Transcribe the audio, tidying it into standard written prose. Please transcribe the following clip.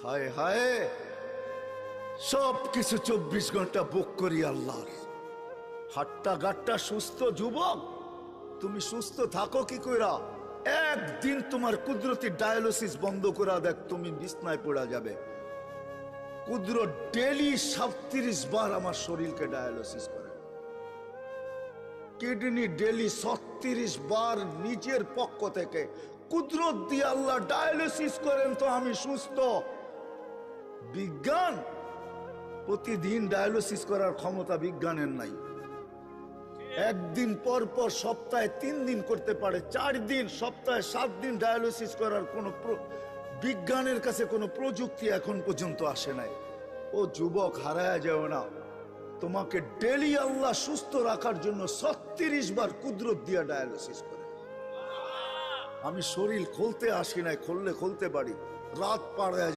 হায় হায়, সব কিছু 24 ঘন্টা বুক করি আল্লাহর। হাট্টা গাট্টা সুস্থ যুবক, তুমি সুস্থ থাকো কি কইরা? একদিন তোমার কুদরতি ডায়ালিসিস বন্ধ করা দেখ, তুমি বিছনায় পড়া যাবে। কুদরত ডেলি 37 বার আমার শরীরকে ডায়ালিসিস করে, কিডনি ডেলি 36 বার নিজের পক্ষ থেকে কুদরত দিয়ে আল্লাহ ডায়ালিসিস করেন, তো আমি সুস্থ। বিজ্ঞান প্রতিদিন ডায়ালিসিস করার ক্ষমতা বিজ্ঞানের নাই। একদিন পর পর সপ্তাহে 3 দিন করতে পারে, 4 দিন, সপ্তাহে 7 দিন ডায়ালিসিস করার কোন বিজ্ঞানের কাছে কোনো প্রযুক্তি এখন পর্যন্ত আসে নাই। ও যুবক, হারায় যাও না, তোমাকে ডেলি আল্লাহ সুস্থ রাখার জন্য 36 বার কুদরত দিয়া ডায়ালিসিস করে। আমি শরীর খুলতে আসি নাই, খুললে খুলতে পারি, রাত পার হয়ে